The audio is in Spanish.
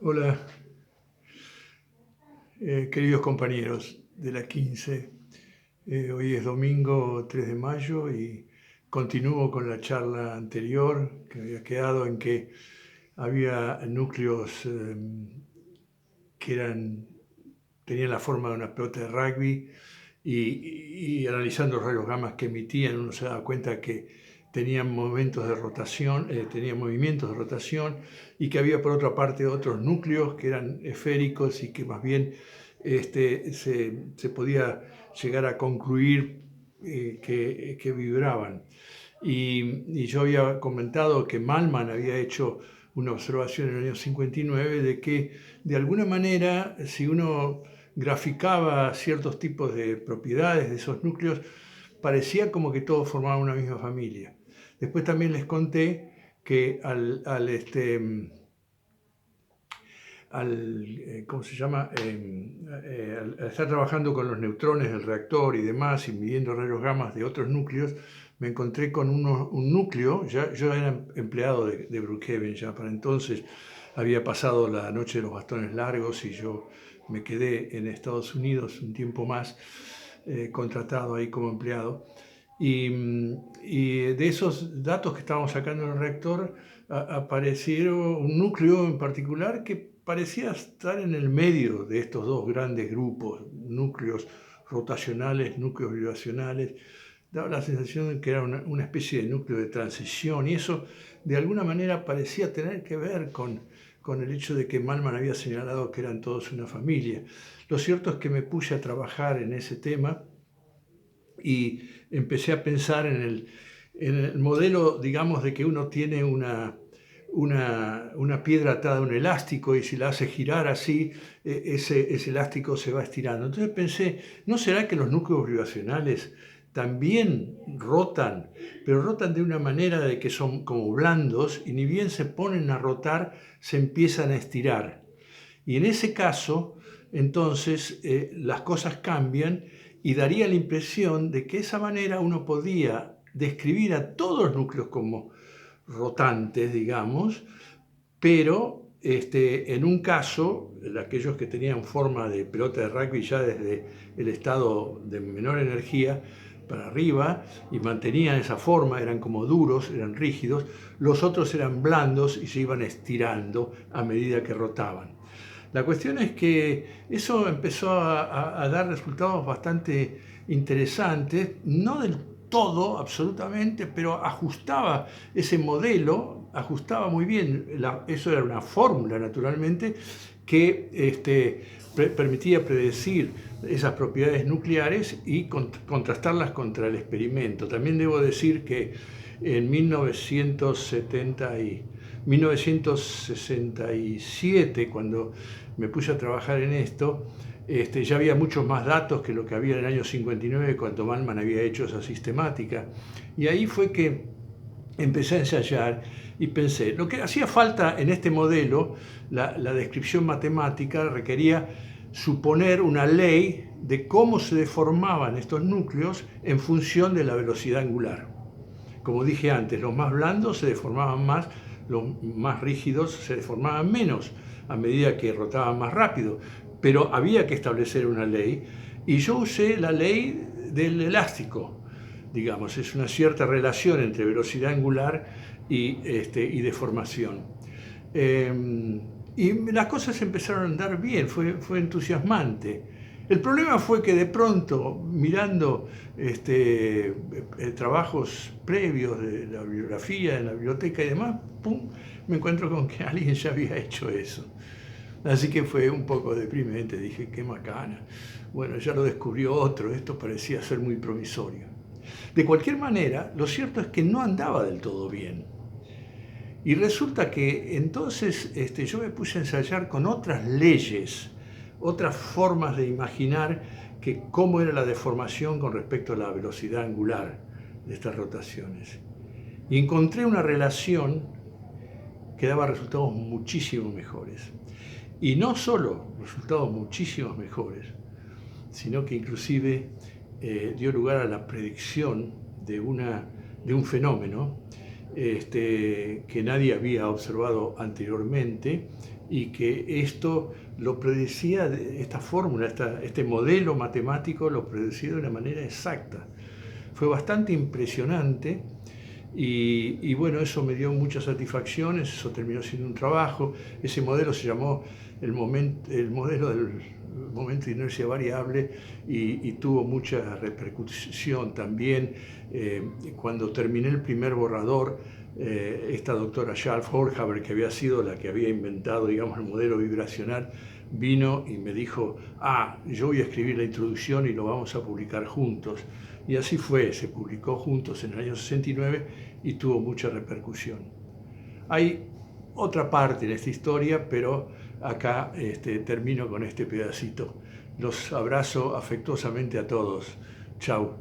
Hola, queridos compañeros de la 15. Hoy es domingo 3 de mayo y continúo con la charla anterior que había quedado en que había núcleos que tenían la forma de una pelota de rugby y analizando los rayos gamma que emitían uno se daba cuenta que tenían momentos de rotación, tenían movimientos de rotación y que había por otra parte otros núcleos que eran esféricos y que más bien se podía llegar a concluir que vibraban. Y yo había comentado que Malman había hecho una observación en el año 59 de que de alguna manera si uno graficaba ciertos tipos de propiedades de esos núcleos, parecía como que todos formaban una misma familia. Después también les conté que ¿cómo se llama? Al estar trabajando con los neutrones del reactor y demás, y midiendo rayos gamma de otros núcleos, me encontré con un núcleo. Yo era empleado de Brookhaven ya para entonces, había pasado la noche de los bastones largos y yo me quedé en Estados Unidos un tiempo más, contratado ahí como empleado. Y de esos datos que estábamos sacando en el reactor, aparecieron un núcleo en particular que parecía estar en el medio de estos dos grandes grupos, núcleos rotacionales, núcleos vibracionales. Daba la sensación de que era una especie de núcleo de transición y eso de alguna manera parecía tener que ver con el hecho de que Malman había señalado que eran todos una familia. Lo cierto es que me puse a trabajar en ese tema y empecé a pensar en el modelo, digamos, de que uno tiene una piedra atada a un elástico y si la hace girar así, ese elástico se va estirando. Entonces pensé, ¿no será que los núcleos vibracionales también rotan, pero rotan de una manera de que son como blandos y ni bien se ponen a rotar, se empiezan a estirar? Y en ese caso, entonces, las cosas cambian y daría la impresión de que de esa manera uno podía describir a todos los núcleos como rotantes, digamos, pero en un caso, aquellos que tenían forma de pelota de rugby ya desde el estado de menor energía para arriba y mantenían esa forma, eran como duros, eran rígidos, los otros eran blandos y se iban estirando a medida que rotaban. La cuestión es que eso empezó a dar resultados bastante interesantes, no del todo, absolutamente, pero ajustaba ese modelo, ajustaba muy bien. Eso era una fórmula, naturalmente, que permitía predecir esas propiedades nucleares y contrastarlas contra el experimento. También debo decir que en 1967, cuando me puse a trabajar en esto, ya había muchos más datos que lo que había en el año 59 cuando Malman había hecho esa sistemática. Y ahí fue que empecé a ensayar y pensé, lo que hacía falta en este modelo, la descripción matemática requería suponer una ley de cómo se deformaban estos núcleos en función de la velocidad angular. Como dije antes, los más blandos se deformaban más, los más rígidos se deformaban menos a medida que rotaban más rápido, pero había que establecer una ley y yo usé la ley del elástico, digamos, es una cierta relación entre velocidad angular y deformación. Y las cosas empezaron a andar bien, fue entusiasmante. El problema fue que de pronto, mirando trabajos previos de la bibliografía, en la biblioteca y demás, ¡pum!, me encuentro con que alguien ya había hecho eso. Así que fue un poco deprimente, dije, qué macana. Bueno, ya lo descubrió otro, esto parecía ser muy promisorio. De cualquier manera, lo cierto es que no andaba del todo bien. Y resulta que entonces yo me puse a ensayar con otras leyes, otras formas de imaginar que cómo era la deformación con respecto a la velocidad angular de estas rotaciones. Y encontré una relación que daba resultados muchísimo mejores. Y no solo resultados muchísimo mejores, sino que inclusive dio lugar a la predicción de un fenómeno que nadie había observado anteriormente, y que esto lo predecía, esta fórmula, este modelo matemático lo predecía de una manera exacta. Fue bastante impresionante y bueno, eso me dio muchas satisfacciones, eso terminó siendo un trabajo. Ese modelo se llamó el modelo del momento de inercia variable y tuvo mucha repercusión también. Cuando terminé el primer borrador, esta doctora Charles Horkheimer, que había sido la que había inventado, digamos, el modelo vibracional, vino y me dijo, yo voy a escribir la introducción y lo vamos a publicar juntos. Y así fue, se publicó juntos en el año 69 y tuvo mucha repercusión. Hay otra parte en esta historia, pero acá termino con este pedacito. Los abrazo afectuosamente a todos. Chau.